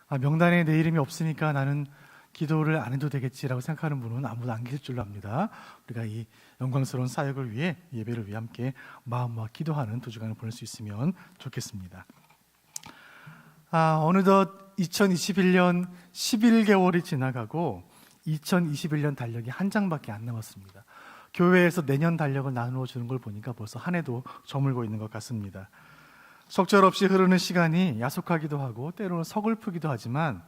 명단에 내 이름이 없으니까 나는 기도를 안 해도 되겠지라고 생각하는 분은 아무도 안 계실 줄로 압니다. 우리가 이 영광스러운 사역을 위해, 예배를 위해 함께 마음과 기도하는 두 주간을 보낼 수 있으면 좋겠습니다. 어느덧 2021년 11개월이 지나가고 2021년 달력이 한 장밖에 안 남았습니다. 교회에서 내년 달력을 나누어 주는 걸 보니까 벌써 한 해도 저물고 있는 것 같습니다. 속절없이 흐르는 시간이 야속하기도 하고 때로는 서글프기도 하지만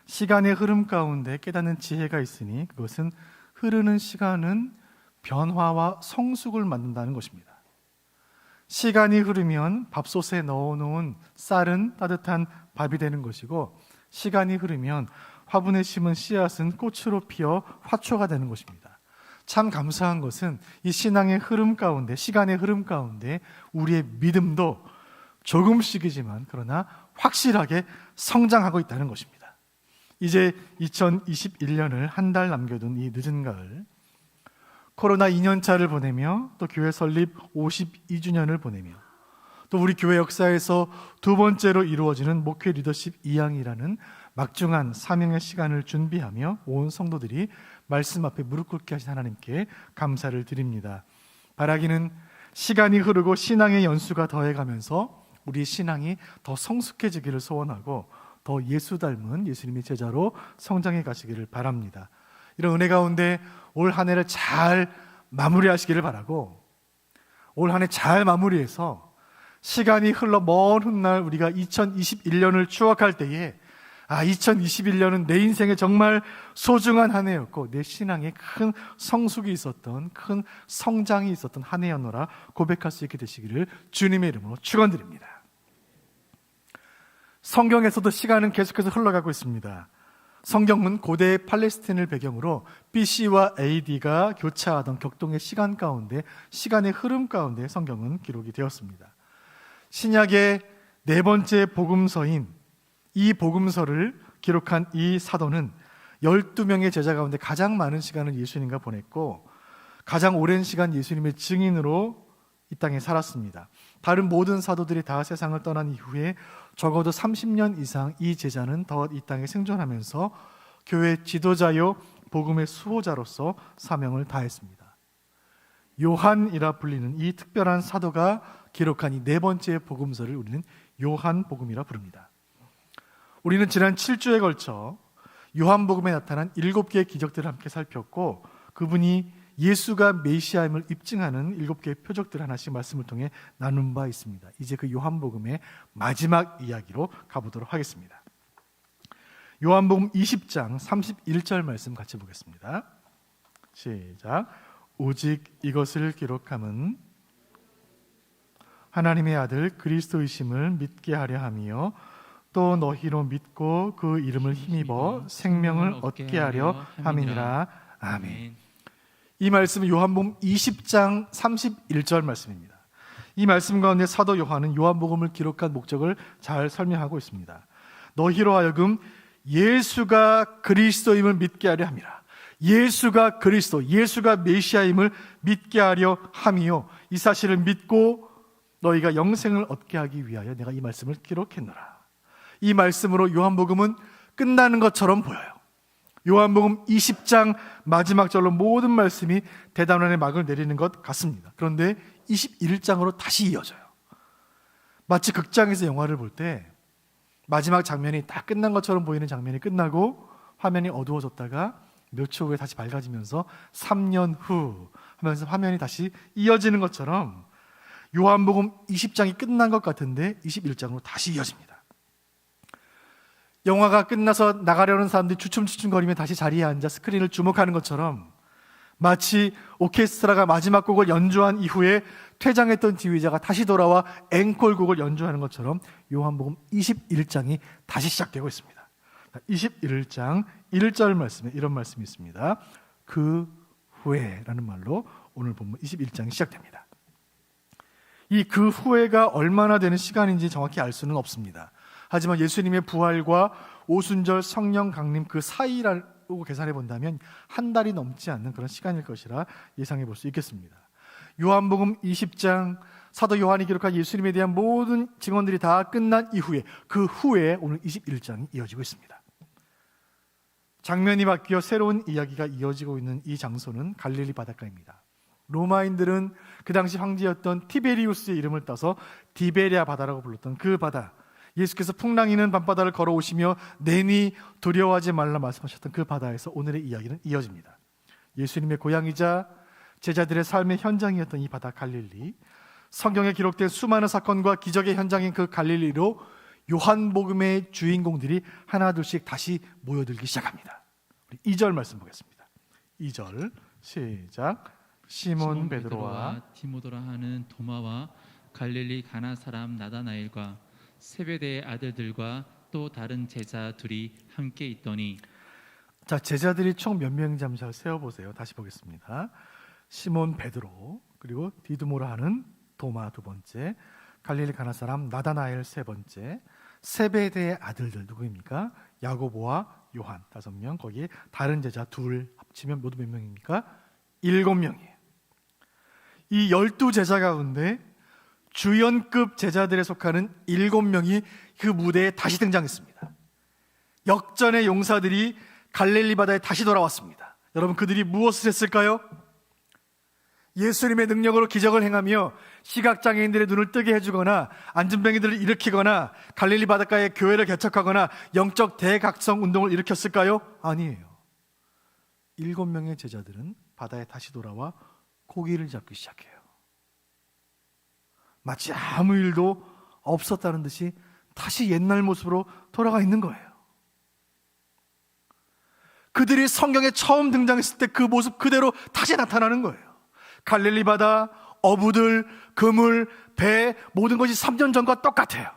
시간의 흐름 가운데 깨닫는 지혜가 있으니 그것은 흐르는 시간은 변화와 성숙을 만든다는 것입니다. 시간이 흐르면 밥솥에 넣어놓은 쌀은 따뜻한 밥이 되는 것이고, 시간이 흐르면 화분에 심은 씨앗은 꽃으로 피어 화초가 되는 것입니다. 참 감사한 것은 이 신앙의 흐름 가운데, 시간의 흐름 가운데 우리의 믿음도 조금씩이지만 그러나 확실하게 성장하고 있다는 것입니다. 이제 2021년을 한 달 남겨둔 이 늦은 가을, 코로나 2년차를 보내며 또 교회 설립 52주년을 보내며 또 우리 교회 역사에서 두 번째로 이루어지는 목회 리더십 2양이라는 막중한 사명의 시간을 준비하며 온 성도들이 말씀 앞에 무릎 꿇게 하신 하나님께 감사를 드립니다. 바라기는 시간이 흐르고 신앙의 연수가 더해가면서 우리 신앙이 더 성숙해지기를 소원하고 더 예수 닮은 예수님의 제자로 성장해 가시기를 바랍니다. 이런 은혜 가운데 올 한 해를 잘 마무리하시기를 바라고, 올 한 해 잘 마무리해서 시간이 흘러 먼 훗날 우리가 2021년을 추억할 때에 2021년은 내 인생에 정말 소중한 한 해였고 내 신앙에 큰 성숙이 있었던, 큰 성장이 있었던 한 해였노라 고백할 수 있게 되시기를 주님의 이름으로 축원드립니다. 성경에서도 시간은 계속해서 흘러가고 있습니다. 성경은 고대 팔레스틴을 배경으로 BC와 AD가 교차하던 격동의 시간 가운데, 시간의 흐름 가운데 성경은 기록이 되었습니다. 신약의 네 번째 복음서인 이 복음서를 기록한 이 사도는 12명의 제자 가운데 가장 많은 시간을 예수님과 보냈고 가장 오랜 시간 예수님의 증인으로 이 땅에 살았습니다. 다른 모든 사도들이 다 세상을 떠난 이후에 적어도 30년 이상 이 제자는 더 이 땅에 생존하면서 교회 지도자요 복음의 수호자로서 사명을 다했습니다. 요한이라 불리는 이 특별한 사도가 기록한 이 네 번째 복음서를 우리는 요한복음이라 부릅니다. 우리는 지난 7주에 걸쳐 요한복음에 나타난 7개의 기적들을 함께 살폈고 그분이 예수가 메시아임을 입증하는 7개의 표적들을 하나씩 말씀을 통해 나눈 바 있습니다. 이제 그 요한복음의 마지막 이야기로 가보도록 하겠습니다. 요한복음 20장 31절 말씀 같이 보겠습니다. 시작. 오직 이것을 기록함은 하나님의 아들 그리스도이심을 믿게 하려 함이요 또 너희로 믿고 그 이름을 힘입어 생명을 얻게 하려 함이니라. 아멘. 이 말씀은 요한복음 20장 31절 말씀입니다. 이 말씀 가운데 사도 요한은 요한복음을 기록한 목적을 잘 설명하고 있습니다. 너희로 하여금 예수가 그리스도임을 믿게 하려 함이라. 예수가 그리스도, 예수가 메시아임을 믿게 하려 함이요 이 사실을 믿고 너희가 영생을 얻게 하기 위하여 내가 이 말씀을 기록했노라. 이 말씀으로 요한복음은 끝나는 것처럼 보여요. 요한복음 20장 마지막 절로 모든 말씀이 대단원의 막을 내리는 것 같습니다. 그런데 21장으로 다시 이어져요. 마치 극장에서 영화를 볼 때 마지막 장면이 다 끝난 것처럼 보이는 장면이 끝나고 화면이 어두워졌다가 몇 초 후에 다시 밝아지면서 3년 후 하면서 화면이 다시 이어지는 것처럼 요한복음 20장이 끝난 것 같은데 21장으로 다시 이어집니다. 영화가 끝나서 나가려는 사람들이 주춤주춤거리며 다시 자리에 앉아 스크린을 주목하는 것처럼 마치 오케스트라가 마지막 곡을 연주한 이후에 퇴장했던 지휘자가 다시 돌아와 앵콜곡을 연주하는 것처럼 요한복음 21장이 다시 시작되고 있습니다. 21장 1절 말씀에 이런 말씀이 있습니다. 그 후에라는 말로 오늘 본문 21장이 시작됩니다. 이 그 후에가 얼마나 되는 시간인지 정확히 알 수는 없습니다. 하지만 예수님의 부활과 오순절 성령 강림 그 사이라고 계산해 본다면 한 달이 넘지 않는 그런 시간일 것이라 예상해 볼 수 있겠습니다. 요한복음 20장 사도 요한이 기록한 예수님에 대한 모든 증언들이 다 끝난 이후에, 그 후에 오늘 21장이 이어지고 있습니다. 장면이 바뀌어 새로운 이야기가 이어지고 있는 이 장소는 갈릴리 바닷가입니다. 로마인들은 그 당시 황제였던 티베리우스의 이름을 따서 디베리아 바다라고 불렀던 그 바다, 예수께서 풍랑이는 밤바다를 걸어오시며 내니 두려워하지 말라 말씀하셨던 그 바다에서 오늘의 이야기는 이어집니다. 예수님의 고향이자 제자들의 삶의 현장이었던 이 바다 갈릴리, 성경에 기록된 수많은 사건과 기적의 현장인 그 갈릴리로 요한복음의 주인공들이 하나둘씩 다시 모여들기 시작합니다. 우리 2절 말씀 보겠습니다. 2절 시작. 시몬 베드로와 디모데라 하는 도마와 갈릴리 가나 사람 나다나엘과 세베대의 아들들과 또 다른 제자 둘이 함께 있더니. 자, 제자들이 총 몇 명인지 잠시 잘 세어보세요. 다시 보겠습니다. 시몬 베드로, 그리고 디두모라 하는 도마 두 번째, 갈릴리 가나 사람 나다나엘 세 번째, 세베대의 아들들 누구입니까? 야고보와 요한 다섯 명, 거기에 다른 제자 둘 합치면 모두 몇 명입니까? 7명이에요. 이 12제자 가운데 주연급 제자들에 속하는 7명이 그 무대에 다시 등장했습니다. 역전의 용사들이 갈릴리 바다에 다시 돌아왔습니다. 여러분, 그들이 무엇을 했을까요? 예수님의 능력으로 기적을 행하며 시각장애인들의 눈을 뜨게 해주거나 안진뱅이들을 일으키거나 갈릴리 바닷가에 교회를 개척하거나 영적 대각성 운동을 일으켰을까요? 아니에요. 7명의 제자들은 바다에 다시 돌아와 고기를 잡기 시작해요. 마치 아무 일도 없었다는 듯이 다시 옛날 모습으로 돌아가 있는 거예요. 그들이 성경에 처음 등장했을 때 그 모습 그대로 다시 나타나는 거예요. 갈릴리 바다, 어부들, 그물, 배, 모든 것이 3년 전과 똑같아요.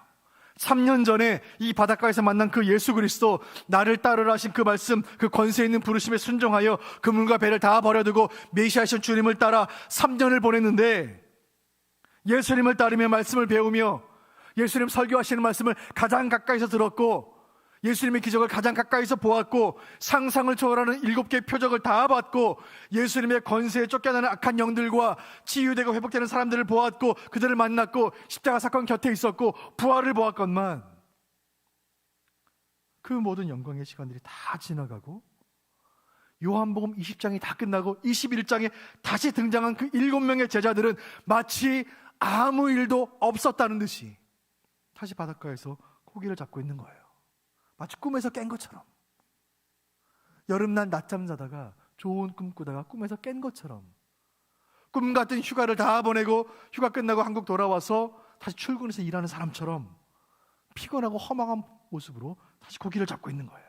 3년 전에 이 바닷가에서 만난 그 예수 그리스도, 나를 따르라 하신 그 말씀, 그 권세 있는 부르심에 순종하여 그물과 배를 다 버려두고 메시아이신 주님을 따라 3년을 보냈는데, 예수님을 따르며 말씀을 배우며 예수님 설교하시는 말씀을 가장 가까이서 들었고, 예수님의 기적을 가장 가까이서 보았고, 상상을 초월하는 7개의 표적을 다 봤고, 예수님의 권세에 쫓겨나는 악한 영들과 치유되고 회복되는 사람들을 보았고, 그들을 만났고, 십자가 사건 곁에 있었고, 부활을 보았건만, 그 모든 영광의 시간들이 다 지나가고 요한복음 20장이 다 끝나고 21장에 다시 등장한 그 7명의 제자들은 마치 아무 일도 없었다는 듯이 다시 바닷가에서 고기를 잡고 있는 거예요. 마치 꿈에서 깬 것처럼. 여름날 낮잠 자다가 좋은 꿈 꾸다가 꿈에서 깬 것처럼, 꿈 같은 휴가를 다 보내고 휴가 끝나고 한국 돌아와서 다시 출근해서 일하는 사람처럼 피곤하고 허망한 모습으로 다시 고기를 잡고 있는 거예요.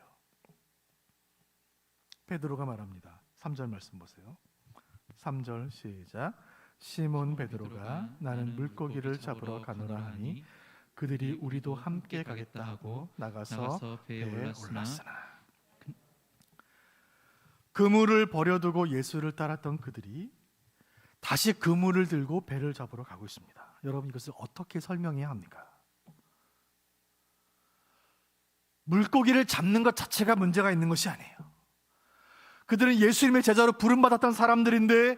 베드로가 말합니다. 3절 말씀 보세요. 3절 시작. 시몬 베드로가 나는 물고기를 잡으러 가노라 하니 그들이 우리도 함께 가겠다 하고 나가서 배에 올랐으나. 그물을 버려두고 예수를 따랐던 그들이 다시 그물을 들고 배를 잡으러 가고 있습니다. 여러분, 이것을 어떻게 설명해야 합니까? 물고기를 잡는 것 자체가 문제가 있는 것이 아니에요. 그들은 예수님의 제자로 부름받았던 사람들인데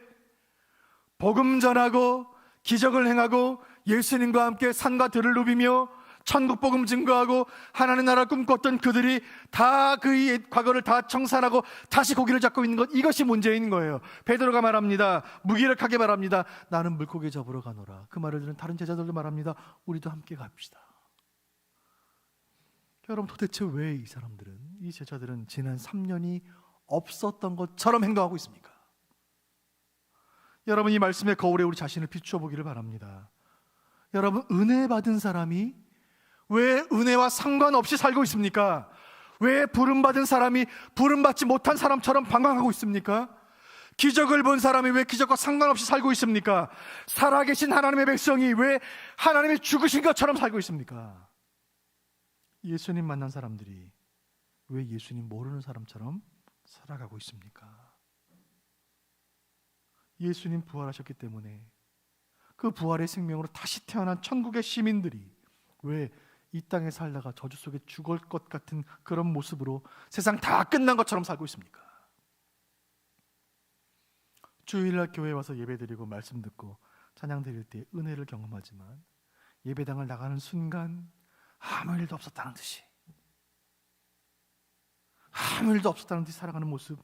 복음 전하고 기적을 행하고 예수님과 함께 산과 들을 누비며 천국 복음 증거하고 하나님 나라를 꿈꿨던 그들이 다 그의 과거를 다 청산하고 다시 고기를 잡고 있는 것, 이것이 문제인 거예요. 베드로가 말합니다. 무기력하게 말합니다. 나는 물고기 잡으러 가노라. 그 말을 들은 다른 제자들도 말합니다. 우리도 함께 갑시다. 여러분, 도대체 왜 이 사람들은, 이 제자들은 지난 3년이 없었던 것처럼 행동하고 있습니까? 여러분, 이 말씀의 거울에 우리 자신을 비추어 보기를 바랍니다. 여러분, 은혜 받은 사람이 왜 은혜와 상관없이 살고 있습니까? 왜 부름받은 사람이 부름받지 못한 사람처럼 방황하고 있습니까? 기적을 본 사람이 왜 기적과 상관없이 살고 있습니까? 살아계신 하나님의 백성이 왜 하나님이 죽으신 것처럼 살고 있습니까? 예수님 만난 사람들이 왜 예수님 모르는 사람처럼 살아가고 있습니까? 예수님 부활하셨기 때문에 그 부활의 생명으로 다시 태어난 천국의 시민들이 왜 이 땅에 살다가 저주 속에 죽을 것 같은 그런 모습으로 세상 다 끝난 것처럼 살고 있습니까? 주일날 교회에 와서 예배드리고 말씀 듣고 찬양 드릴 때 은혜를 경험하지만 예배당을 나가는 순간 아무 일도 없었다는 듯이, 아무 일도 없었다는 듯이 살아가는 모습,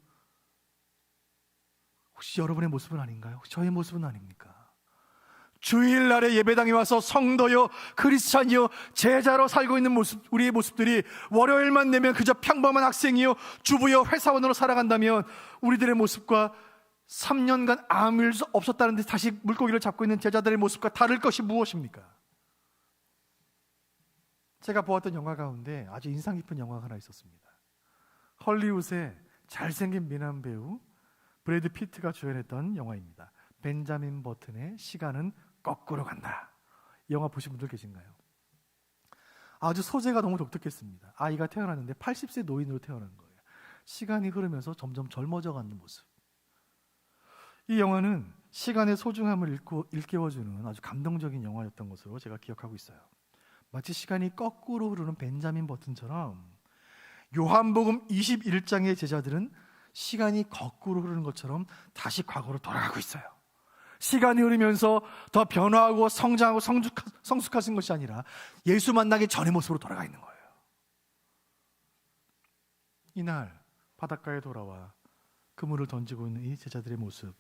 혹시 여러분의 모습은 아닌가요? 혹시 저의 모습은 아닙니까? 주일날에 예배당에 와서 성도요, 크리스찬이요, 제자로 살고 있는 모습, 우리의 모습들이 월요일만 되면 그저 평범한 학생이요, 주부요, 회사원으로 살아간다면 우리들의 모습과 3년간 아무 일도 없었다는 듯이 다시 물고기를 잡고 있는 제자들의 모습과 다를 것이 무엇입니까? 제가 보았던 영화 가운데 아주 인상 깊은 영화가 하나 있었습니다. 헐리우드의 잘생긴 미남 배우 브래드 피트가 주연했던 영화입니다. 벤자민 버튼의 시간은 거꾸로 간다. 이 영화 보신 분들 계신가요? 아주 소재가 너무 독특했습니다. 아이가 태어났는데 80세 노인으로 태어난 거예요. 시간이 흐르면서 점점 젊어져 가는 모습. 이 영화는 시간의 소중함을 일깨워주는 아주 감동적인 영화였던 것으로 제가 기억하고 있어요. 마치 시간이 거꾸로 흐르는 벤자민 버튼처럼 요한복음 21장의 제자들은 시간이 거꾸로 흐르는 것처럼 다시 과거로 돌아가고 있어요. 시간이 흐르면서 더 변화하고 성장하고 성숙하신 것이 아니라 예수 만나기 전의 모습으로 돌아가 있는 거예요. 이날 바닷가에 돌아와 그물을 던지고 있는 이 제자들의 모습,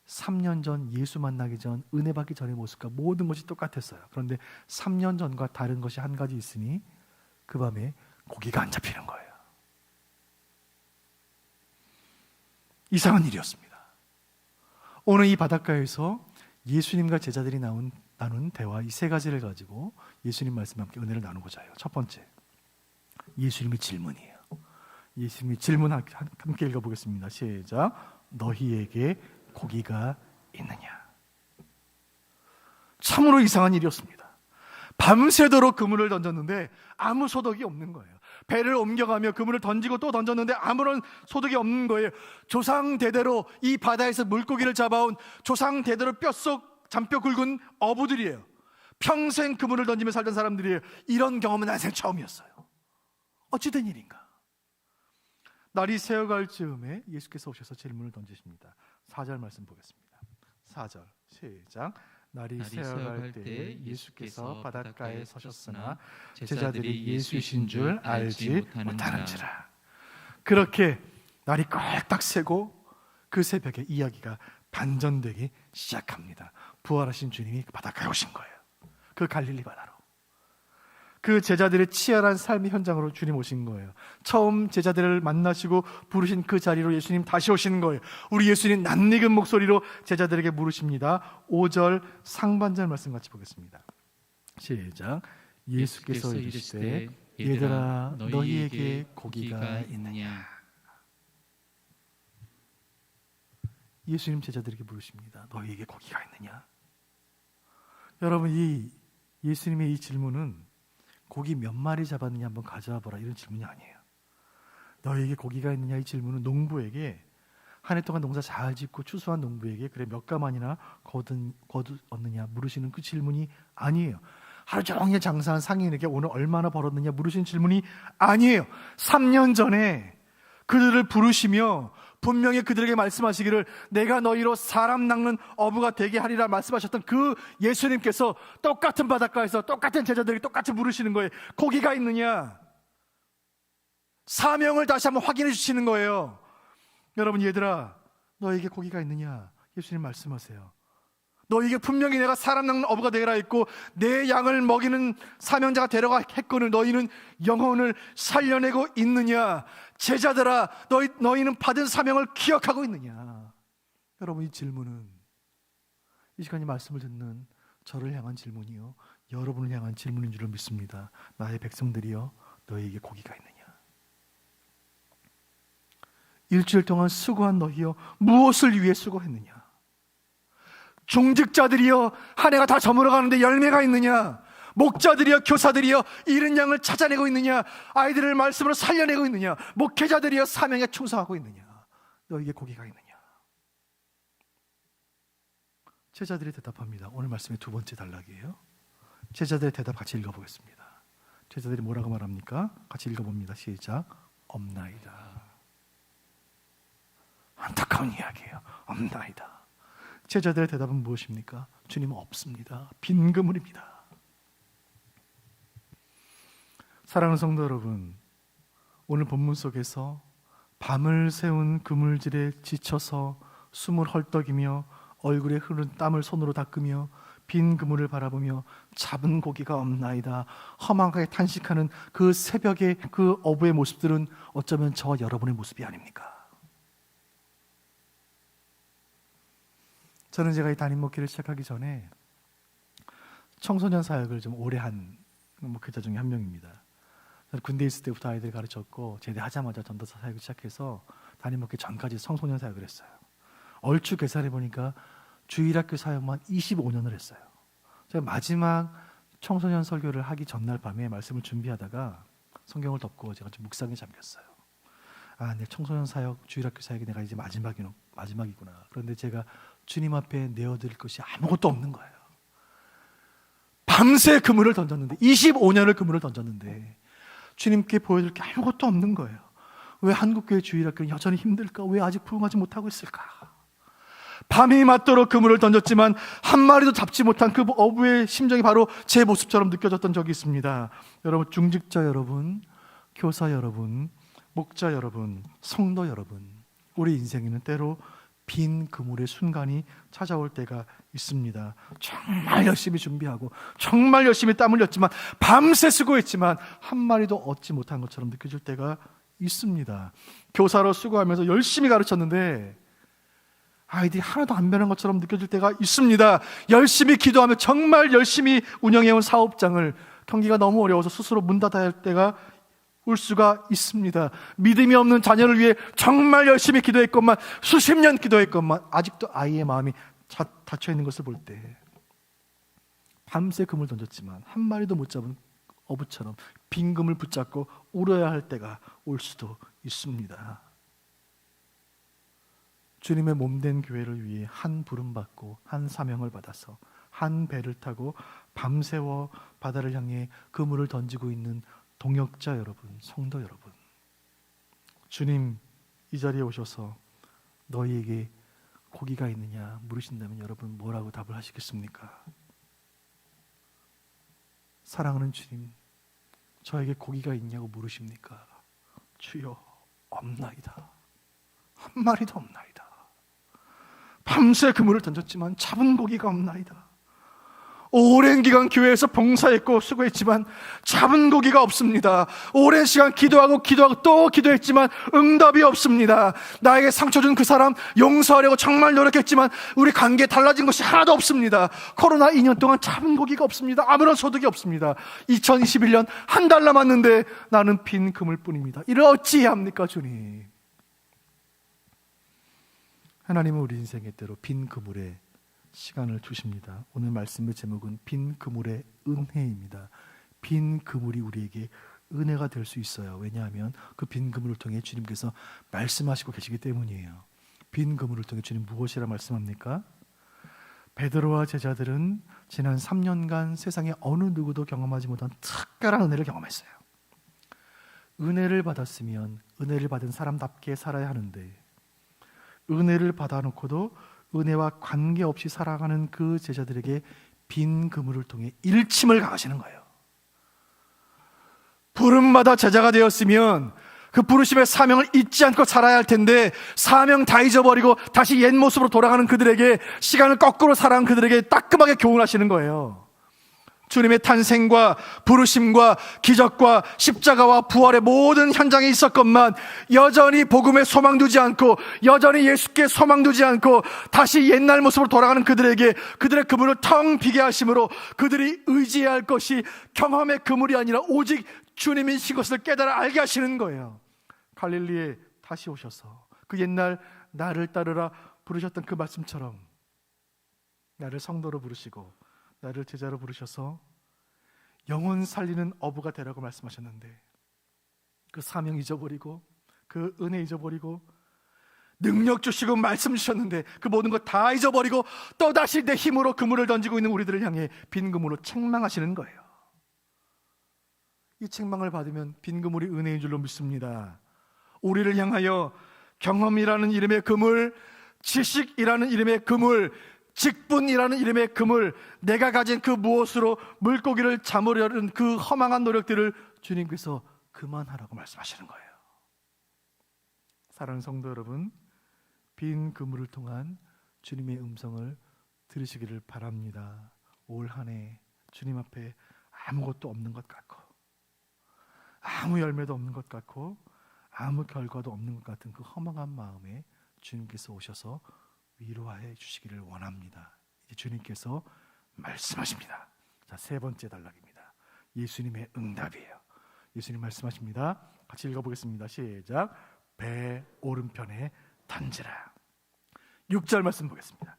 3년 전 예수 만나기 전 은혜 받기 전의 모습과 모든 것이 똑같았어요. 그런데 3년 전과 다른 것이 한 가지 있으니 그 밤에 고기가 안 잡히는 거예요. 이상한 일이었습니다. 오늘 이 바닷가에서 예수님과 제자들이 나눈 대화, 이 세 가지를 가지고 예수님 말씀과 함께 은혜를 나누고자 해요. 첫 번째, 예수님의 질문이에요. 예수님의 질문 함께 읽어보겠습니다. 시작. 너희에게 고기가 있느냐? 참으로 이상한 일이었습니다. 밤새도록 그물을 던졌는데 아무 소득이 없는 거예요. 배를 옮겨가며 그물을 던지고 또 던졌는데 아무런 소득이 없는 거예요. 조상 대대로 이 바다에서 물고기를 잡아온 조상 대대로 뼛속 잔뼈 굵은 어부들이에요. 평생 그물을 던지며 살던 사람들이에요. 이런 경험은 난생 처음이었어요. 어찌 된 일인가? 날이 새어갈 즈음에 예수께서 오셔서 질문을 던지십니다. 4절 말씀 보겠습니다. 4절 시작. 날이 새어갈 때 예수께서 바닷가에 서셨으나 제자들이 예수이신 줄 알지 못하는지라. 그렇게 날이 꼴딱 새고 그 새벽에 이야기가 반전되기 시작합니다. 부활하신 주님이 바닷가에 오신 거예요. 그 갈릴리 바다로. 그 제자들의 치열한 삶의 현장으로 주님 오신 거예요. 처음 제자들을 만나시고 부르신 그 자리로 예수님 다시 오시는 거예요. 우리 예수님 낯익은 목소리로 제자들에게 물으십니다. 5절 상반절 말씀 같이 보겠습니다. 시작. 예수께서 이르시되 얘들아 너희에게 고기가 있느냐? 예수님 제자들에게 물으십니다. 너희에게 고기가 있느냐? 여러분, 이 예수님의 이 질문은 고기 몇 마리 잡았느냐 한번 가져와 보라 이런 질문이 아니에요. 너희에게 고기가 있느냐 이 질문은 농부에게 한 해 동안 농사 잘 짓고 추수한 농부에게 그래 몇 가만이나 거두었느냐 물으시는 그 질문이 아니에요. 하루 종일 장사한 상인에게 오늘 얼마나 벌었느냐 물으시는 질문이 아니에요. 3년 전에 그들을 부르시며 분명히 그들에게 말씀하시기를 내가 너희로 사람 낚는 어부가 되게 하리라 말씀하셨던 그 예수님께서 똑같은 바닷가에서 똑같은 제자들에게 똑같이 물으시는 거예요. 고기가 있느냐? 사명을 다시 한번 확인해 주시는 거예요. 여러분, 얘들아 너에게 고기가 있느냐? 예수님 말씀하세요. 너에게 분명히 내가 사람 낚는 어부가 되라 했고 내 양을 먹이는 사명자가 되려고 했거늘 너희는 영혼을 살려내고 있느냐? 제자들아 너희는 받은 사명을 기억하고 있느냐? 여러분, 이 질문은 이 시간에 말씀을 듣는 저를 향한 질문이요 여러분을 향한 질문인 줄을 믿습니다. 나의 백성들이여 너희에게 고기가 있느냐? 일주일 동안 수고한 너희여 무엇을 위해 수고했느냐? 종직자들이여 한 해가 다 저물어가는데 열매가 있느냐? 목자들이여 교사들이여 잃은 양을 찾아내고 있느냐? 아이들을 말씀으로 살려내고 있느냐? 목회자들이여 사명에 충성하고 있느냐? 너에게 고기가 있느냐? 제자들이 대답합니다. 오늘 말씀의 두 번째 단락이에요. 제자들의 대답 같이 읽어보겠습니다. 제자들이 뭐라고 말합니까? 같이 읽어봅니다. 시작. 없나이다. 안타까운 이야기예요. 없나이다. 제자들의 대답은 무엇입니까? 주님은 없습니다. 빈 그물입니다. 사랑하는 성도 여러분, 오늘 본문 속에서 밤을 새운 그물질에 지쳐서 숨을 헐떡이며 얼굴에 흐른 땀을 손으로 닦으며 빈 그물을 바라보며 잡은 고기가 없나이다 허망하게 탄식하는 그 새벽의 그 어부의 모습들은 어쩌면 저와 여러분의 모습이 아닙니까? 저는 제가 이 담임 목회를 시작하기 전에 청소년 사역을 좀 오래 한 목회자 중에 한 명입니다. 저는 군대에 있을 때부터 아이들 가르쳤고 제대하자마자 전도사 사역을 시작해서 담임 목회 전까지 청소년 사역을 했어요. 얼추 계산해 보니까 주일학교 사역만 25년을 했어요. 제가 마지막 청소년 설교를 하기 전날 밤에 말씀을 준비하다가 성경을 덮고 제가 좀 묵상에 잠겼어요. 내 청소년 사역, 주일학교 사역이 내가 이제 마지막이구나. 그런데 제가 주님 앞에 내어드릴 것이 아무것도 없는 거예요. 밤새 그물을 던졌는데 25년을 그물을 던졌는데 주님께 보여줄 게 아무것도 없는 거예요. 왜 한국교회 주일학교는 여전히 힘들까? 왜 아직 부흥하지 못하고 있을까? 밤이 맞도록 그물을 던졌지만 한 마리도 잡지 못한 그 어부의 심정이 바로 제 모습처럼 느껴졌던 적이 있습니다. 여러분, 중직자 여러분, 교사 여러분, 목자 여러분, 성도 여러분, 우리 인생에는 때로 빈 그물의 순간이 찾아올 때가 있습니다. 정말 열심히 준비하고 정말 열심히 땀 흘렸지만 밤새 수고했지만 한 마리도 얻지 못한 것처럼 느껴질 때가 있습니다. 교사로 수고하면서 열심히 가르쳤는데 아이들이 하나도 안 변한 것처럼 느껴질 때가 있습니다. 열심히 기도하며 정말 열심히 운영해온 사업장을 경기가 너무 어려워서 스스로 문 닫아야 할 때가 올 수가 있습니다. 믿음이 없는 자녀를 위해 정말 열심히 기도했건만 수십 년 기도했건만 아직도 아이의 마음이 닫혀 있는 것을 볼 때 밤새 금을 던졌지만 한 마리도 못 잡은 어부처럼 빈 금을 붙잡고 울어야 할 때가 올 수도 있습니다. 주님의 몸된 교회를 위해 한 부름 받고 한 사명을 받아서 한 배를 타고 밤새워 바다를 향해 그물을 던지고 있는 동역자 여러분, 성도 여러분, 주님 이 자리에 오셔서 너희에게 고기가 있느냐 물으신다면 여러분 뭐라고 답을 하시겠습니까? 사랑하는 주님, 저에게 고기가 있냐고 물으십니까? 주여, 없나이다. 한 마리도 없나이다. 밤새 그물을 던졌지만 잡은 고기가 없나이다. 오랜 기간 교회에서 봉사했고 수고했지만 잡은 고기가 없습니다. 오랜 시간 기도하고 또 기도했지만 응답이 없습니다. 나에게 상처 준 그 사람 용서하려고 정말 노력했지만 우리 관계에 달라진 것이 하나도 없습니다. 코로나 2년 동안 잡은 고기가 없습니다. 아무런 소득이 없습니다. 2021년 한 달 남았는데 나는 빈 그물뿐입니다. 이를 어찌해야 합니까, 주님? 하나님은 우리 인생의 때로 빈 그물에 시간을 주십니다. 오늘 말씀의 제목은 빈 그물의 은혜입니다. 빈 그물이 우리에게 은혜가 될 수 있어요. 왜냐하면 그 빈 그물을 통해 주님께서 말씀하시고 계시기 때문이에요. 빈 그물을 통해 주님 무엇이라 말씀합니까? 베드로와 제자들은 지난 3년간 세상에 어느 누구도 경험하지 못한 특별한 은혜를 경험했어요. 은혜를 받았으면 은혜를 받은 사람답게 살아야 하는데 은혜를 받아놓고도 은혜와 관계없이 살아가는 그 제자들에게 빈 그물을 통해 일침을 가하시는 거예요. 부름마다 제자가 되었으면 그 부르심의 사명을 잊지 않고 살아야 할 텐데 사명 다 잊어버리고 다시 옛 모습으로 돌아가는 그들에게, 시간을 거꾸로 살아간 그들에게 따끔하게 교훈하시는 거예요. 주님의 탄생과 부르심과 기적과 십자가와 부활의 모든 현장에 있었건만 여전히 복음에 소망 두지 않고 여전히 예수께 소망 두지 않고 다시 옛날 모습으로 돌아가는 그들에게 그들의 그물을 텅 비게 하심으로 그들이 의지해야 할 것이 경험의 그물이 아니라 오직 주님이신 것을 깨달아 알게 하시는 거예요. 갈릴리에 다시 오셔서 그 옛날 나를 따르라 부르셨던 그 말씀처럼 나를 성도로 부르시고 나를 제자로 부르셔서 영혼 살리는 어부가 되라고 말씀하셨는데 그 사명 잊어버리고 그 은혜 잊어버리고 능력 주시고 말씀 주셨는데 그 모든 것 다 잊어버리고 또다시 내 힘으로 그물을 던지고 있는 우리들을 향해 빈 그물로 책망하시는 거예요. 이 책망을 받으면 빈 그물이 은혜인 줄로 믿습니다. 우리를 향하여 경험이라는 이름의 그물, 지식이라는 이름의 그물, 직분이라는 이름의 그물, 내가 가진 그 무엇으로 물고기를 잡으려는 그 허망한 노력들을 주님께서 그만하라고 말씀하시는 거예요. 사랑하는 성도 여러분, 빈 그물을 통한 주님의 음성을 들으시기를 바랍니다. 올 한 해 주님 앞에 아무것도 없는 것 같고, 아무 열매도 없는 것 같고, 아무 결과도 없는 것 같은 그 허망한 마음에 주님께서 오셔서 위로해 주시기를 원합니다. 이제 주님께서 말씀하십니다. 자, 세 번째 단락입니다. 예수님의 응답이에요. 예수님 말씀하십니다. 같이 읽어보겠습니다. 시작. 배 오른편에 던지라. 6절 말씀 보겠습니다.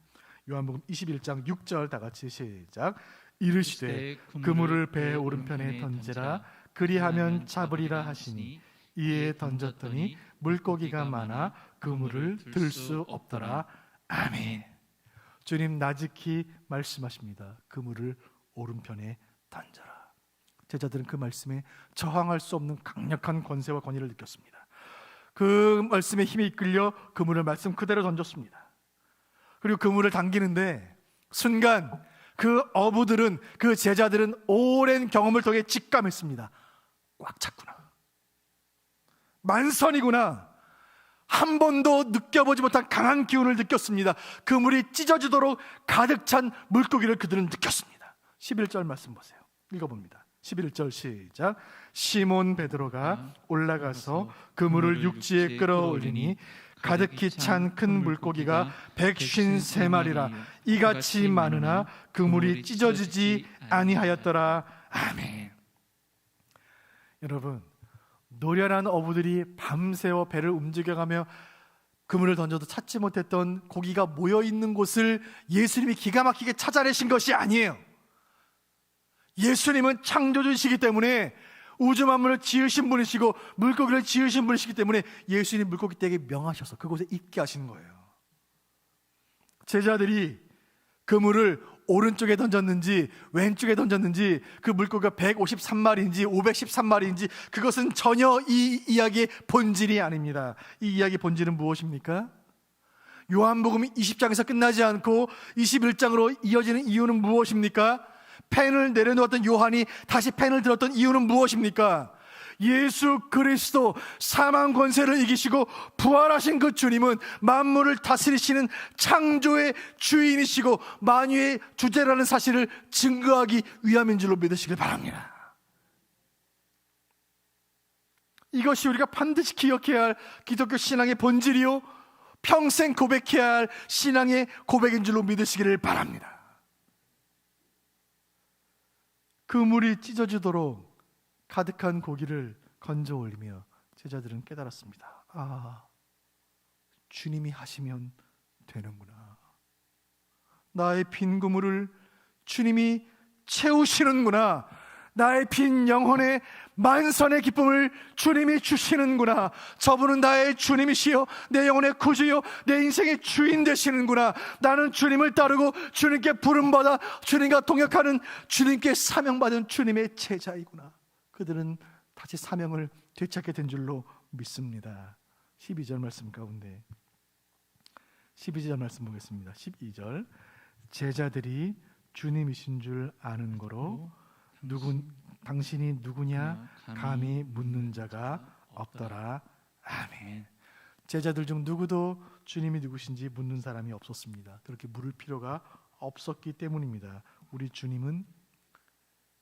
요한복음 21장 6절 다 같이 시작. 이르시되 그물을 배 오른편에 던지라. 그리하면 잡으리라 하시니 이에 던졌더니 물고기가 많아 그물을 들 수 없더라. 아멘. 주님 나직히 말씀하십니다. 그물을 오른편에 던져라. 제자들은 그 말씀에 저항할 수 없는 강력한 권세와 권위를 느꼈습니다. 그 말씀에 힘에 이끌려 그물을 말씀 그대로 던졌습니다. 그리고 그물을 당기는데 순간 그 어부들은, 그 제자들은 오랜 경험을 통해 직감했습니다. 꽉 찼구나, 만선이구나. 한 번도 느껴보지 못한 강한 기운을 느꼈습니다. 그물이 찢어지도록 가득 찬 물고기를 그들은 느꼈습니다. 11절 말씀 보세요. 읽어봅니다. 11절 시작. 시몬 베드로가 올라가서 그물을 육지에 끌어올리니 가득히 찬 큰 물고기가 153마리라 이같이 많으나 그물이 찢어지지 아니하였더라. 아멘. 여러분, 노련한 어부들이 밤새워 배를 움직여가며 그물을 던져도 찾지 못했던 고기가 모여있는 곳을 예수님이 기가 막히게 찾아내신 것이 아니에요. 예수님은 창조주이시기 때문에 우주 만물을 지으신 분이시고 물고기를 지으신 분이시기 때문에 예수님 물고기 떼게 명하셔서 그곳에 있게 하시는 거예요. 제자들이 그물을 오른쪽에 던졌는지 왼쪽에 던졌는지, 그 물고기가 153마리인지 513마리인지 그것은 전혀 이 이야기의 본질이 아닙니다. 이 이야기의 본질은 무엇입니까? 요한복음 20장에서 끝나지 않고 21장으로 이어지는 이유는 무엇입니까? 펜을 내려놓았던 요한이 다시 펜을 들었던 이유는 무엇입니까? 예수 그리스도 사망 권세를 이기시고 부활하신 그 주님은 만물을 다스리시는 창조의 주인이시고 만유의 주제라는 사실을 증거하기 위함인 줄로 믿으시길 바랍니다. 이것이 우리가 반드시 기억해야 할 기독교 신앙의 본질이요, 평생 고백해야 할 신앙의 고백인 줄로 믿으시기를 바랍니다. 그물이 찢어지도록 가득한 고기를 건져 올리며 제자들은 깨달았습니다. 아, 주님이 하시면 되는구나. 나의 빈 그물을 주님이 채우시는구나. 나의 빈 영혼의 만선의 기쁨을 주님이 주시는구나. 저분은 나의 주님이시요 내 영혼의 구주요 내 인생의 주인 되시는구나. 나는 주님을 따르고 주님께 부름받아 주님과 동역하는, 주님께 사명받은 주님의 제자이구나. 그들은 다시 사명을 되찾게 된 줄로 믿습니다. 12절 말씀 가운데 12절 말씀 보겠습니다. 12절. 제자들이 주님이신 줄 아는 거로 당신이 누구냐 감히 묻는 자가 없더라. 아멘. 제자들 중 누구도 주님이 누구신지 묻는 사람이 없었습니다. 그렇게 물을 필요가 없었기 때문입니다. 우리 주님은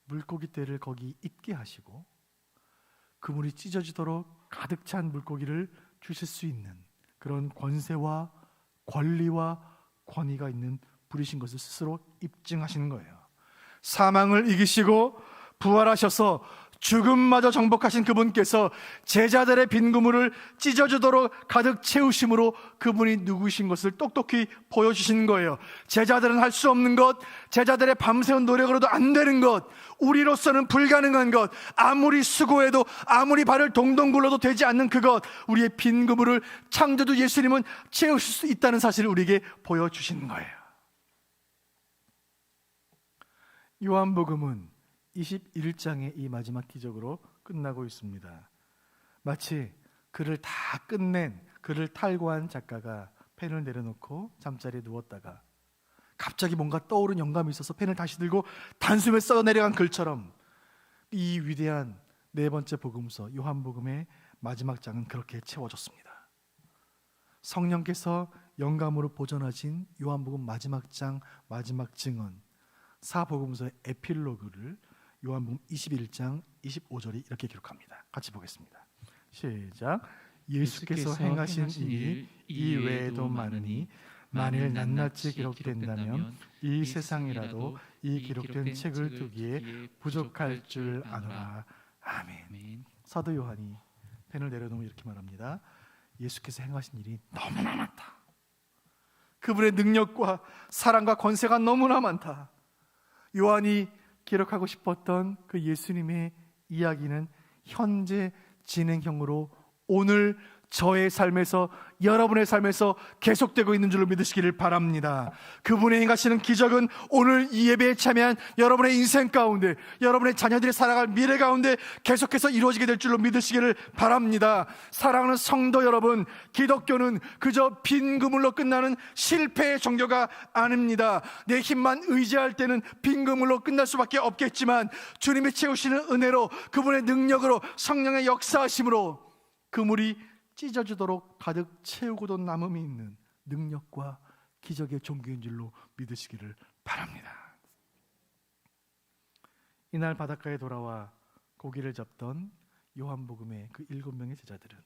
물고기 떼를 거기 있게 하시고 그물이 찢어지도록 가득 찬 물고기를 주실 수 있는 그런 권세와 권리와 권위가 있는 분이신 것을 스스로 입증하시는 거예요. 사망을 이기시고 부활하셔서 죽음마저 정복하신 그분께서 제자들의 빈 그물을 찢어주도록 가득 채우심으로 그분이 누구신 것을 똑똑히 보여주신 거예요. 제자들은 할 수 없는 것, 제자들의 밤새운 노력으로도 안 되는 것, 우리로서는 불가능한 것, 아무리 수고해도 아무리 발을 동동 굴러도 되지 않는 그것, 우리의 빈 그물을 창조주 예수님은 채우실 수 있다는 사실을 우리에게 보여주신 거예요. 요한복음은 21장의 이 마지막 기적으로 끝나고 있습니다. 마치 글을 다 끝낸, 글을 탈고한 작가가 펜을 내려놓고 잠자리에 누웠다가 갑자기 뭔가 떠오른 영감이 있어서 펜을 다시 들고 단숨에 써내려간 글처럼 이 위대한 네 번째 복음서 요한복음의 마지막 장은 그렇게 채워졌습니다. 성령께서 영감으로 보존하신 요한복음 마지막 장 마지막 증언 사복음서의 에필로그를 요한복음 21장 25절이 이렇게 기록합니다. 같이 보겠습니다. 시작. 예수께서 행하신 일 이외에도 많으니 만일 낱낱이 기록된다면 이 세상이라도 이 기록된 책을 두기에 부족할 줄 아노라. 아멘. 사도 요한이 펜을 내려놓으며 이렇게 말합니다. 예수께서 행하신 일이 너무나 많다. 그분의 능력과 사랑과 권세가 너무나 많다. 요한이 기록하고 싶었던 그 예수님의 이야기는 현재 진행형으로 오늘 저의 삶에서 여러분의 삶에서 계속되고 있는 줄로 믿으시기를 바랍니다. 그분의 행하시는 기적은 오늘 이 예배에 참여한 여러분의 인생 가운데, 여러분의 자녀들이 살아갈 미래 가운데 계속해서 이루어지게 될 줄로 믿으시기를 바랍니다. 사랑하는 성도 여러분, 기독교는 그저 빈 그물로 끝나는 실패의 종교가 아닙니다. 내 힘만 의지할 때는 빈 그물로 끝날 수밖에 없겠지만 주님이 채우시는 은혜로, 그분의 능력으로, 성령의 역사하심으로 그물이 찢어지도록 가득 채우고도 남음이 있는 능력과 기적의 종교인 줄로 믿으시기를 바랍니다. 이날 바닷가에 돌아와 고기를 잡던 요한복음의 그 7명의 제자들은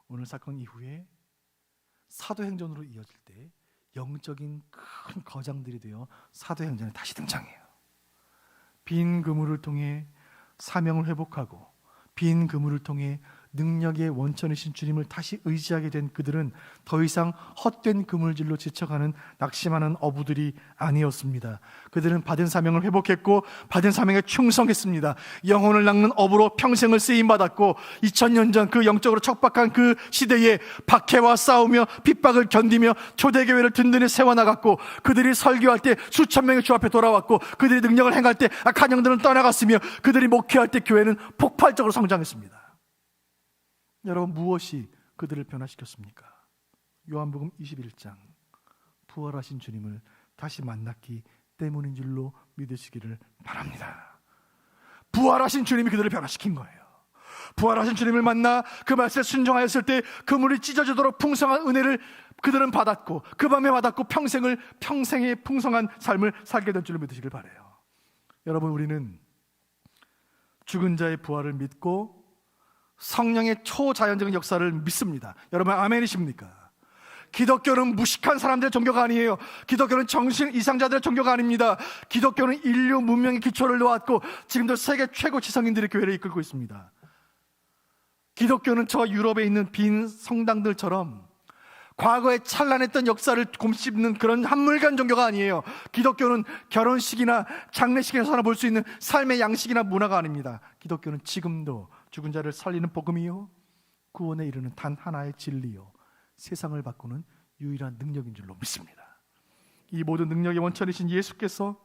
오늘 사건 이후에 사도행전으로 이어질 때 영적인 큰 거장들이 되어 사도행전에 다시 등장해요. 빈 그물을 통해 사명을 회복하고 빈 그물을 통해 능력의 원천이신 주님을 다시 의지하게 된 그들은 더 이상 헛된 그물질로 지쳐가는 낙심하는 어부들이 아니었습니다. 그들은 받은 사명을 회복했고 받은 사명에 충성했습니다. 영혼을 낚는 어부로 평생을 쓰임받았고 2000년 전 그 영적으로 척박한 그 시대에 박해와 싸우며 핍박을 견디며 초대교회를 든든히 세워나갔고, 그들이 설교할 때 수천 명의 주 앞에 돌아왔고, 그들이 능력을 행할 때 악한 영들은 떠나갔으며, 그들이 목회할 때 교회는 폭발적으로 성장했습니다. 여러분, 무엇이 그들을 변화시켰습니까? 요한복음 21장 부활하신 주님을 다시 만났기 때문인 줄로 믿으시기를 바랍니다. 부활하신 주님이 그들을 변화시킨 거예요. 부활하신 주님을 만나 그 말씀에 순종하였을 때 그물이 찢어지도록 풍성한 은혜를 그들은 받았고, 그 밤에 받았고 평생의 풍성한 삶을 살게 될 줄로 믿으시길 바라요. 여러분, 우리는 죽은 자의 부활을 믿고 성령의 초자연적인 역사를 믿습니다. 여러분, 아멘이십니까? 기독교는 무식한 사람들의 종교가 아니에요. 기독교는 정신 이상자들의 종교가 아닙니다. 기독교는 인류 문명의 기초를 놓았고 지금도 세계 최고 지성인들의 교회를 이끌고 있습니다. 기독교는 저 유럽에 있는 빈 성당들처럼 과거에 찬란했던 역사를 곰씹는 그런 한물간 종교가 아니에요. 기독교는 결혼식이나 장례식에서나 볼 수 있는 삶의 양식이나 문화가 아닙니다. 기독교는 지금도 죽은 자를 살리는 복음이요, 구원에 이르는 단 하나의 진리요, 세상을 바꾸는 유일한 능력인 줄로 믿습니다. 이 모든 능력의 원천이신 예수께서,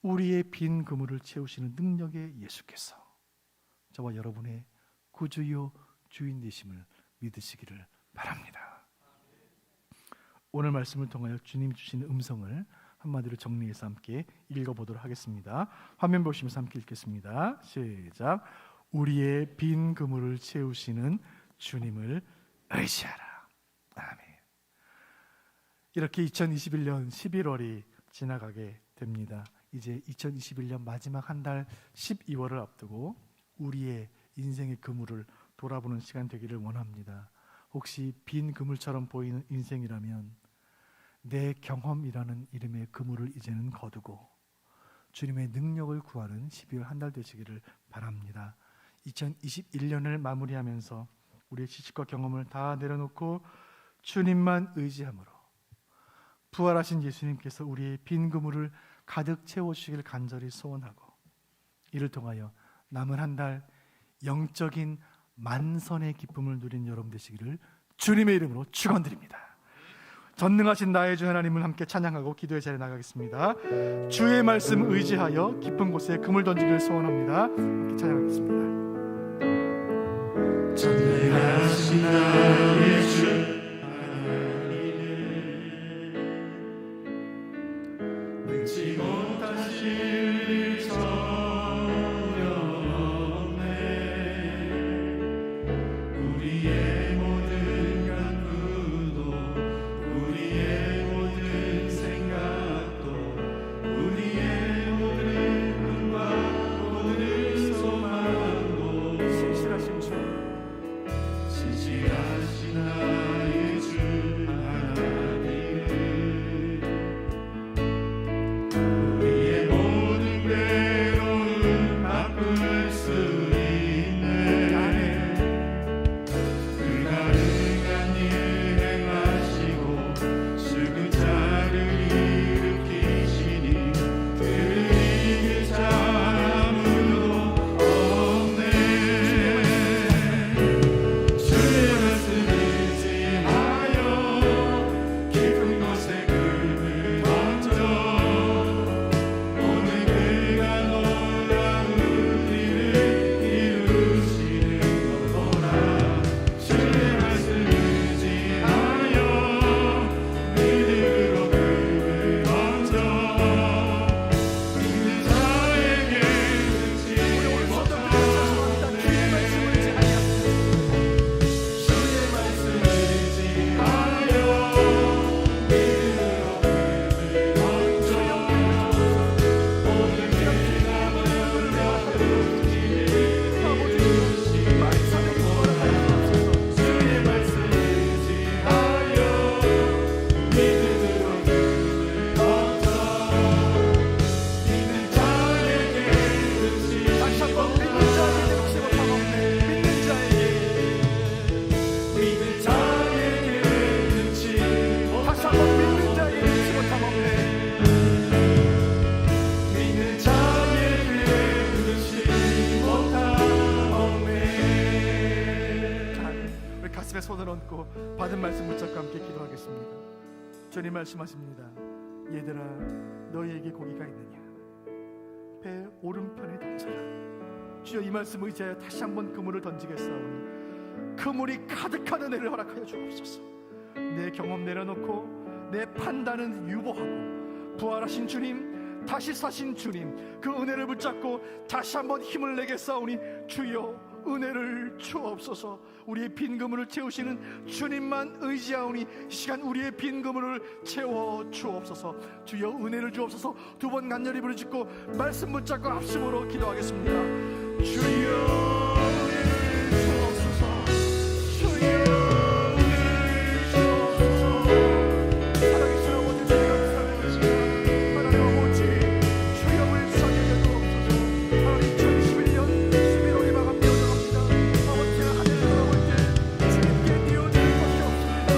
우리의 빈 그물을 채우시는 능력의 예수께서 저와 여러분의 구주요 주인 되심을 믿으시기를 바랍니다. 오늘 말씀을 통하여 주님 주시는 음성을 한마디로 정리해서 함께 읽어보도록 하겠습니다. 화면 보시면서 함께 읽겠습니다. 시작. 우리의 빈 그물을 채우시는 주님을 의지하라. 아멘. 이렇게 2021년 11월이 지나가게 됩니다. 이제 2021년 마지막 한 달 12월을 앞두고 우리의 인생의 그물을 돌아보는 시간 되기를 원합니다. 혹시 빈 그물처럼 보이는 인생이라면 내 경험이라는 이름의 그물을 이제는 거두고 주님의 능력을 구하는 12월 한 달 되시기를 바랍니다. 2021년을 마무리하면서 우리의 지식과 경험을 다 내려놓고 주님만 의지함으로 부활하신 예수님께서 우리의 빈 그물을 가득 채워주시기를 간절히 소원하고, 이를 통하여 남은 한 달 영적인 만선의 기쁨을 누린 여러분 되시기를 주님의 이름으로 축원드립니다. 전능하신 나의 주 하나님을 함께 찬양하고 기도의 자리에 나가겠습니다. 주의 말씀 의지하여 깊은 곳에 그물 던지기를 소원합니다. 함께 찬양하겠습니다. 전능하신 나의 주 우리의 모든 간구도 우리의 모든 생각도 우리의 모든 꿈과 모든 소망도 신실하신 주, 신실하신 나의 주 하나님을 우리의 모든 괴로움 바꿀 수 있네. 불가능한 일 행하시고 죽은 자를 일으키시니 그를 이길 자 아무도 없네. 주의 말씀 의지하여 깊은 곳에 금을 던져 오늘 그가 놀라운 일을 이루시는 거라. 주의 말씀 의지하여 믿음으로 금을 던져 믿는 자에게 끝이 못하네. 주의 말씀 의지하여 믿음으로 금을 던져 오늘 그가 놀라운 일을 이루시는 주의 말씀 의지하여 믿음으로 금을 던져 믿는 자에게 끝이 다시 한번 믿는 자에게 혹시 못함 없네. 믿는 자에게, 믿는 자에게 끝이 다시 한번 믿는 자에게 혹시 못함 없네. 믿는 자에게 끝이 못하옵네. 우리 가슴에 손을 얹고 받은 말씀 붙잡고 함께 기도하겠습니다. 주님 말씀하십니다. 얘들아, 너희에게 고기가 있느냐? 배 오른편에 던져라. 주여, 이 말씀 의지하여 다시 한번 그물을 던지겠사오니 그물이 가득한 은혜를 허락하여 주옵소서. 내 경험 내려놓고 내 판단은 유보하고 부활하신 주님, 다시 사신 주님, 그 은혜를 붙잡고 다시 한번 힘을 내겠사오니 주여, 은혜를 주옵소서. 우리의 빈 그물을 채우시는 주님만 의지하오니 이 시간 우리의 빈 그물을 채워 주옵소서. 주여, 은혜를 주옵소서. 두 번 간절히 부르짖고 말씀 붙잡고 합심으로 기도하겠습니다. 주여, 은혜를 주옵소서. 주여, 은혜를 주옵소서. 살아계신 아버지, 저희가 감사드립니다. 하나님 아버지, 주여 불쌍히 여겨주옵소서. 하나님, 2021년 11월이 마감되어 나갑니다. 아버지, 하늘을 돌아볼 때 주님께 뛰어들 것이 없습니다.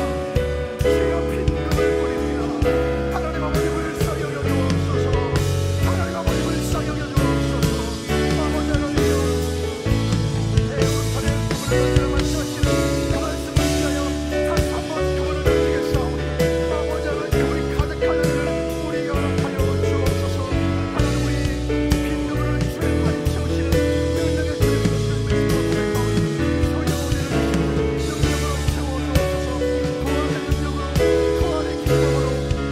주여, 빈금을 뿌립니다. 하나님 아버지, 불쌍히 여겨주옵소서. 하나님 아버지, 불쌍히 여겨주옵소서. 아버지 하나님, 내 오른편에 그물을 던지라 말씀하시는 그 말씀을 위하여 다시 한번 그물을 던지겠사오니 아버지 하나님, 그물이 가득한 은혜를 우리에게 허락하여 주옵소서. 하나님, 우리 빈 그물을 주의 팔이 채우시는 능력의 주의 그리스도의 말씀으로 고백하오니 능력으로 채워주옵소서. 부활의 능력으로, 부활의 기쁨으로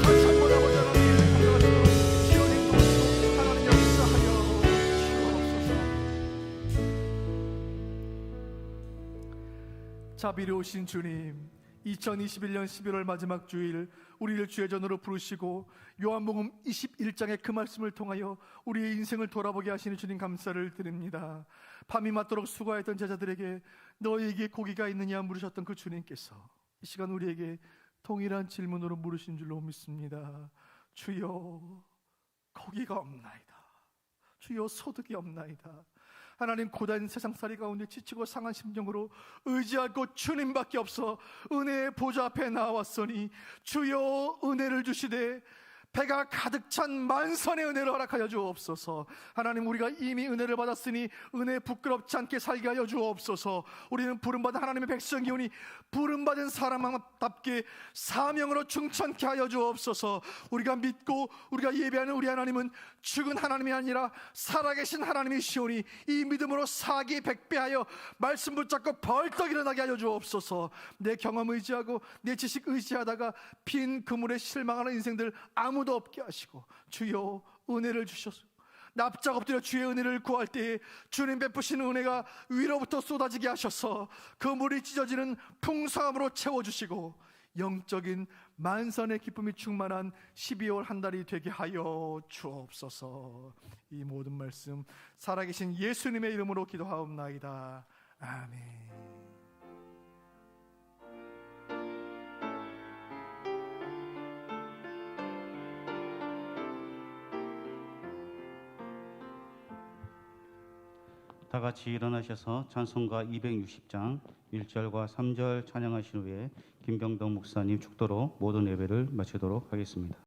다시 한번 아버지 하나님 감사하시고 지원의 도우시고 하나님 역사하여 주옵소서. 자비로우신 주님, 2021년 11월 마지막 주일 우리를 주의 전으로 부르시고 요한복음 21장의 그 말씀을 통하여 우리의 인생을 돌아보게 하시는 주님 감사를 드립니다. 밤이 맞도록 수고했던 제자들에게 너희에게 고기가 있느냐 물으셨던 그 주님께서 이 시간 우리에게 동일한 질문으로 물으신 줄로 믿습니다. 주여, 고기가 없나이다. 주여, 소득이 없나이다. 하나님, 고단 세상살이 가운데 지치고 상한 심정으로 의지할 곳 주님밖에 없어 은혜의 보좌 앞에 나왔으니 주여, 은혜를 주시되 배가 가득 찬 만선의 은혜를 허락하여 주옵소서. 하나님, 우리가 이미 은혜를 받았으니 은혜에 부끄럽지 않게 살게 하여 주옵소서. 우리는 부름받은 하나님의 백성이오니 부름받은 사람답게 사명으로 충천케 하여 주옵소서. 우리가 믿고 우리가 예배하는 우리 하나님은 죽은 하나님이 아니라 살아계신 하나님이시오니 이 믿음으로 사기 백배하여 말씀 붙잡고 벌떡 일어나게 하여 주옵소서. 내 경험 의지하고 내 지식 의지하다가 빈 그물에 실망하는 인생들 아무도 없게 하시고 주여, 은혜를 주셔서 납작 엎드려 주의 은혜를 구할 때 주님 베푸시는 은혜가 위로부터 쏟아지게 하셔서 그 물이 찢어지는 풍성함으로 채워주시고 영적인 만선의 기쁨이 충만한 12월 한 달이 되게 하여 주옵소서. 이 모든 말씀 살아계신 예수님의 이름으로 기도하옵나이다. 아멘. 다 같이 일어나셔서 찬송가 260장 1절과 3절 찬양하신 후에 김병덕 목사님 축도로 모든 예배를 마치도록 하겠습니다.